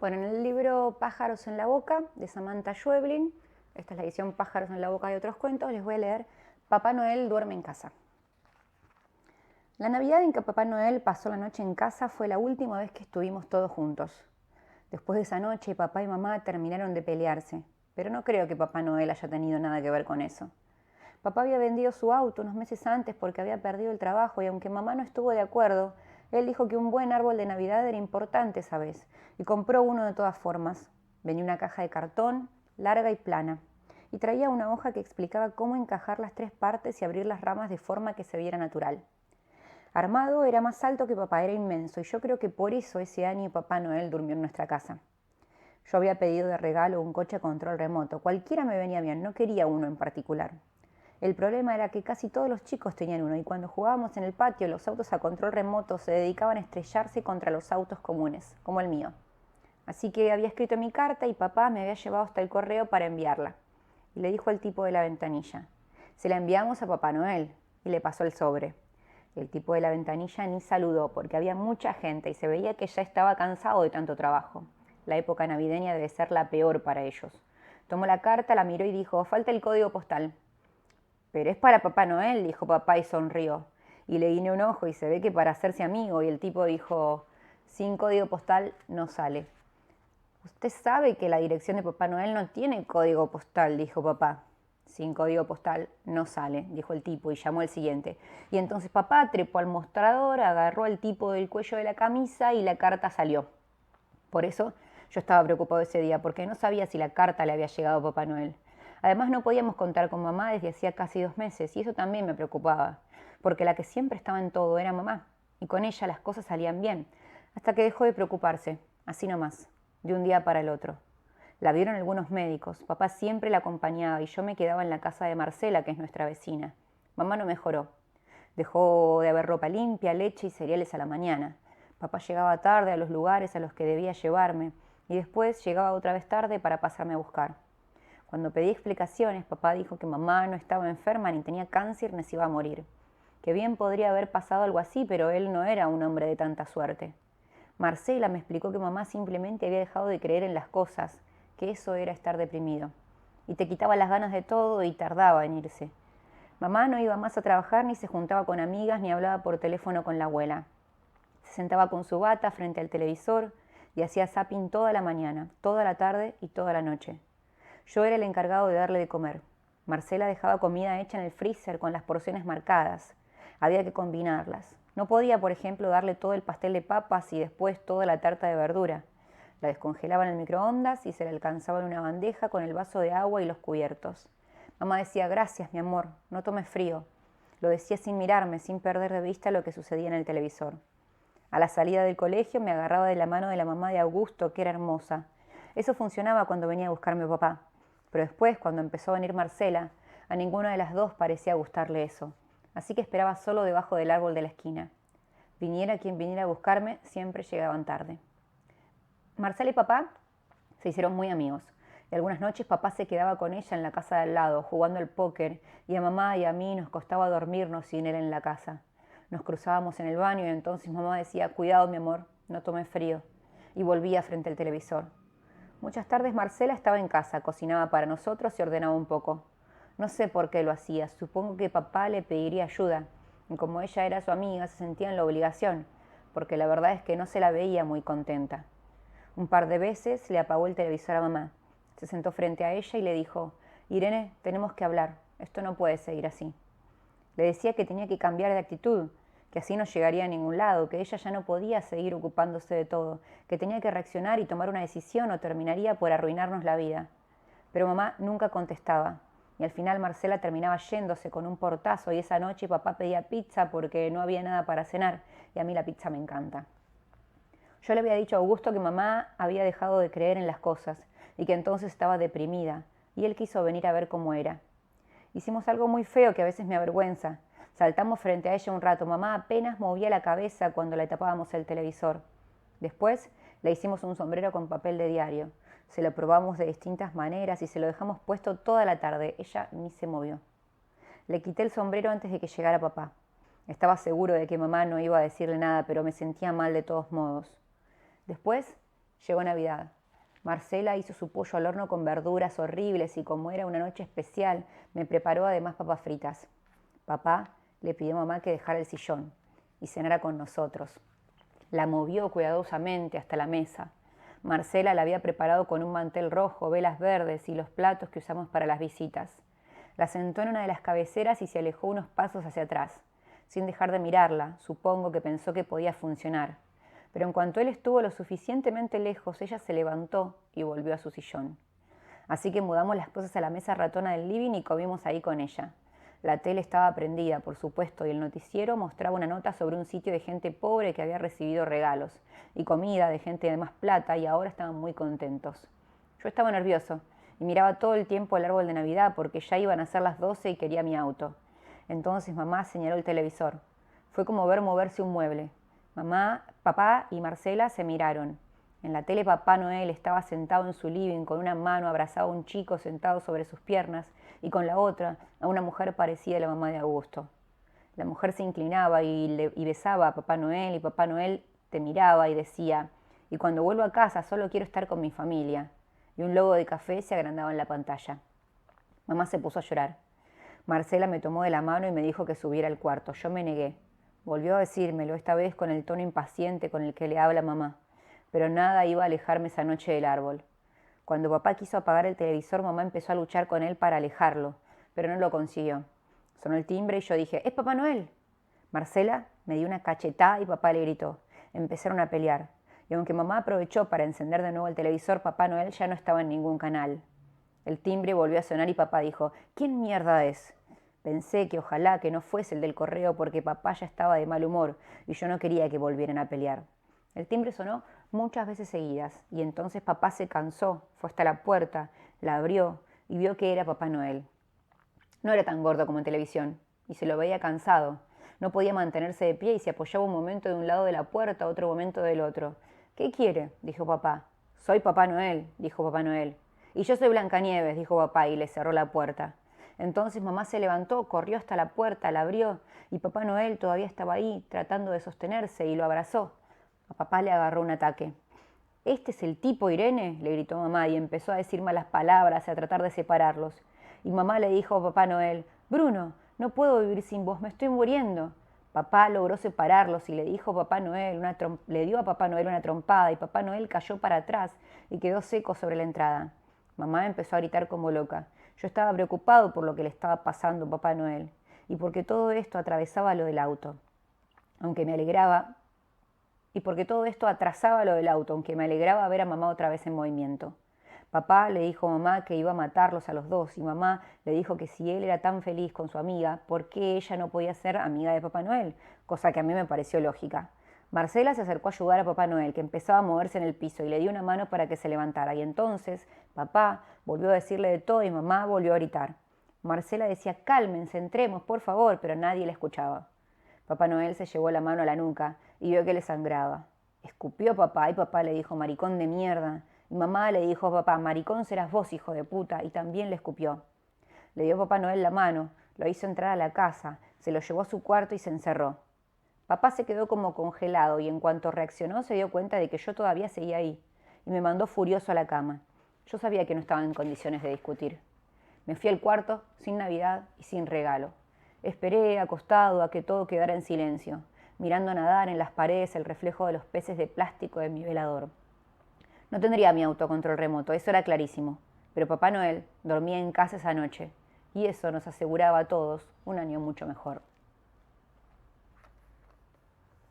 Bueno, en el libro Pájaros en la boca, de Samantha Schweblin, esta es la edición Pájaros en la boca de otros cuentos, les voy a leer Papá Noel duerme en casa. La Navidad en que Papá Noel pasó la noche en casa fue la última vez que estuvimos todos juntos. Después de esa noche, papá y mamá terminaron de pelearse, pero no creo que Papá Noel haya tenido nada que ver con eso. Papá había vendido su auto unos meses antes porque había perdido el trabajo y aunque mamá no estuvo de acuerdo, él dijo que un buen árbol de Navidad era importante esa vez y compró uno de todas formas. Venía una caja de cartón, larga y plana, y traía una hoja que explicaba cómo encajar las tres partes y abrir las ramas de forma que se viera natural. Armado era más alto que papá, era inmenso, y yo creo que por eso ese año Papá Noel durmió en nuestra casa. Yo había pedido de regalo un coche a control remoto, cualquiera me venía bien, no quería uno en particular. El problema era que casi todos los chicos tenían uno y cuando jugábamos en el patio los autos a control remoto se dedicaban a estrellarse contra los autos comunes, como el mío. Así que había escrito mi carta y papá me había llevado hasta el correo para enviarla. Y le dijo al tipo de la ventanilla, se la enviamos a Papá Noel, y le pasó el sobre. El tipo de la ventanilla ni saludó porque había mucha gente y se veía que ya estaba cansado de tanto trabajo. La época navideña debe ser la peor para ellos. Tomó la carta, la miró y dijo, falta el código postal. Pero es para Papá Noel, dijo papá y sonrió. Y le guiñé un ojo y se ve que para hacerse amigo. Y el tipo dijo, sin código postal no sale. Usted sabe que la dirección de Papá Noel no tiene código postal, dijo papá. Sin código postal no sale, dijo el tipo y llamó al siguiente. Y entonces papá trepó al mostrador, agarró al tipo del cuello de la camisa y la carta salió. Por eso yo estaba preocupado ese día, porque no sabía si la carta le había llegado a Papá Noel. Además no podíamos contar con mamá desde hacía casi 2 meses, y eso también me preocupaba, porque la que siempre estaba en todo era mamá, y con ella las cosas salían bien, hasta que dejó de preocuparse, así nomás, de un día para el otro. La vieron algunos médicos, papá siempre la acompañaba y yo me quedaba en la casa de Marcela, que es nuestra vecina. Mamá no mejoró. Dejó de haber ropa limpia, leche y cereales a la mañana. Papá llegaba tarde a los lugares a los que debía llevarme y después llegaba otra vez tarde para pasarme a buscar. Cuando pedí explicaciones, papá dijo que mamá no estaba enferma ni tenía cáncer ni se iba a morir. Que bien podría haber pasado algo así, pero él no era un hombre de tanta suerte. Marcela me explicó que mamá simplemente había dejado de creer en las cosas, que eso era estar deprimido. Y te quitaba las ganas de todo y tardaba en irse. Mamá no iba más a trabajar ni se juntaba con amigas ni hablaba por teléfono con la abuela. Se sentaba con su bata frente al televisor y hacía zapping toda la mañana, toda la tarde y toda la noche. Yo era el encargado de darle de comer. Marcela dejaba comida hecha en el freezer con las porciones marcadas. Había que combinarlas. No podía, por ejemplo, darle todo el pastel de papas y después toda la tarta de verdura. La descongelaba en el microondas y se la alcanzaba en una bandeja con el vaso de agua y los cubiertos. Mamá decía, gracias, mi amor, no tomes frío. Lo decía sin mirarme, sin perder de vista lo que sucedía en el televisor. A la salida del colegio me agarraba de la mano de la mamá de Augusto, que era hermosa. Eso funcionaba cuando venía a buscarme papá. Pero después, cuando empezó a venir Marcela, a ninguna de las dos parecía gustarle eso. Así que esperaba solo debajo del árbol de la esquina. Viniera quien viniera a buscarme, siempre llegaban tarde. Marcela y papá se hicieron muy amigos. Y algunas noches papá se quedaba con ella en la casa de al lado, jugando al póker, y a mamá y a mí nos costaba dormirnos sin él en la casa. Nos cruzábamos en el baño y entonces mamá decía, cuidado mi amor, no tomes frío, y volvía frente al televisor. Muchas tardes Marcela estaba en casa, cocinaba para nosotros y ordenaba un poco. No sé por qué lo hacía, supongo que papá le pediría ayuda, y como ella era su amiga se sentía en la obligación, porque la verdad es que no se la veía muy contenta. Un par de veces le apagó el televisor a mamá. Se sentó frente a ella y le dijo, Irene, tenemos que hablar, esto no puede seguir así. Le decía que tenía que cambiar de actitud, que así no llegaría a ningún lado, que ella ya no podía seguir ocupándose de todo, que tenía que reaccionar y tomar una decisión o terminaría por arruinarnos la vida. Pero mamá nunca contestaba, y al final Marcela terminaba yéndose con un portazo y esa noche papá pedía pizza porque no había nada para cenar, y a mí la pizza me encanta. Yo le había dicho a Augusto que mamá había dejado de creer en las cosas y que entonces estaba deprimida, y él quiso venir a ver cómo era. Hicimos algo muy feo que a veces me avergüenza. Saltamos frente a ella un rato. Mamá apenas movía la cabeza cuando le tapábamos el televisor. Después le hicimos un sombrero con papel de diario. Se lo probamos de distintas maneras y se lo dejamos puesto toda la tarde. Ella ni se movió. Le quité el sombrero antes de que llegara papá. Estaba seguro de que mamá no iba a decirle nada, pero me sentía mal de todos modos. Después Llegó Navidad. Marcela hizo su pollo al horno con verduras horribles y como era una noche especial, me preparó además papas fritas. Papá le pidió a mamá que dejara el sillón y cenara con nosotros. La movió cuidadosamente hasta la mesa. Marcela la había preparado con un mantel rojo, velas verdes y los platos que usamos para las visitas. La sentó en una de las cabeceras y se alejó unos pasos hacia atrás. Sin dejar de mirarla, supongo que pensó que podía funcionar. Pero en cuanto él estuvo lo suficientemente lejos, ella se levantó y volvió a su sillón. Así que mudamos las cosas a la mesa ratona del living y comimos ahí con ella. La tele estaba prendida, por supuesto, y el noticiero mostraba una nota sobre un sitio de gente pobre que había recibido regalos y comida de gente de más plata y ahora estaban muy contentos. Yo estaba nervioso y miraba todo el tiempo el árbol de Navidad porque ya iban a ser las 12 y quería mi auto. Entonces mamá señaló el televisor. Fue como ver moverse un mueble. Mamá, papá y Marcela se miraron. En la tele Papá Noel estaba sentado en su living con una mano abrazado a un chico sentado sobre sus piernas y con la otra a una mujer parecida a la mamá de Augusto. La mujer se inclinaba y besaba a Papá Noel y Papá Noel te miraba y decía, y cuando vuelvo a casa solo quiero estar con mi familia. Y un logo de café se agrandaba en la pantalla. Mamá se puso a llorar. Marcela me tomó de la mano y me dijo que subiera al cuarto. Yo me negué. Volvió a decírmelo, esta vez con el tono impaciente con el que le habla mamá. Pero nada iba a alejarme esa noche del árbol. Cuando papá quiso apagar el televisor, mamá empezó a luchar con él para alejarlo, pero no lo consiguió. Sonó el timbre y yo dije, ¡es Papá Noel! Marcela me dio una cachetada y papá le gritó. Empezaron a pelear. Y aunque mamá aprovechó para encender de nuevo el televisor, Papá Noel ya no estaba en ningún canal. El timbre volvió a sonar y papá dijo, ¿quién mierda es? Pensé que ojalá que no fuese el del correo porque papá ya estaba de mal humor y yo no quería que volvieran a pelear. El timbre sonó muchas veces seguidas y entonces papá se cansó, fue hasta la puerta, la abrió y vio que era Papá Noel. No era tan gordo como en televisión y se lo veía cansado. No podía mantenerse de pie y se apoyaba un momento de un lado de la puerta, otro momento del otro. ¿Qué quiere?, dijo papá. Soy Papá Noel, dijo Papá Noel. Y yo soy Blancanieves, dijo papá y le cerró la puerta. Entonces mamá se levantó, corrió hasta la puerta, la abrió y Papá Noel todavía estaba ahí tratando de sostenerse y lo abrazó. A papá le agarró un ataque. «¿Este es el tipo, Irene?», le gritó mamá y empezó a decir malas palabras y a tratar de separarlos. Y mamá le dijo a Papá Noel, «Bruno, no puedo vivir sin vos, me estoy muriendo». Papá logró separarlos y le dijo a Papá Noel le dio a Papá Noel una trompada y Papá Noel cayó para atrás y quedó seco sobre la entrada. Mamá empezó a gritar como loca. Yo estaba preocupado por lo que le estaba pasando a Papá Noel y porque todo esto atravesaba lo del auto. Aunque me alegraba, y porque todo esto atrasaba lo del auto, aunque me alegraba ver a mamá otra vez en movimiento. Papá le dijo a mamá que iba a matarlos a los dos y mamá le dijo que si él era tan feliz con su amiga, ¿por qué ella no podía ser amiga de Papá Noel? Cosa que a mí me pareció lógica. Marcela se acercó a ayudar a Papá Noel, que empezaba a moverse en el piso, y le dio una mano para que se levantara. Y entonces papá volvió a decirle de todo y mamá volvió a gritar. Marcela decía, cálmense, entremos, por favor, pero nadie la escuchaba. Papá Noel se llevó la mano a la nuca y vio que le sangraba. Escupió papá y papá le dijo, maricón de mierda. Y mamá le dijo a papá, maricón serás vos, hijo de puta, y también le escupió. Le dio a Papá Noel la mano, lo hizo entrar a la casa, se lo llevó a su cuarto y se encerró. Papá se quedó como congelado y en cuanto reaccionó se dio cuenta de que yo todavía seguía ahí y me mandó furioso a la cama. Yo sabía que no estaba en condiciones de discutir. Me fui al cuarto sin Navidad y sin regalo. Esperé acostado a que todo quedara en silencio, mirando nadar en las paredes el reflejo de los peces de plástico de mi velador. No tendría mi autocontrol remoto, eso era clarísimo, pero Papá Noel dormía en casa esa noche y eso nos aseguraba a todos un año mucho mejor.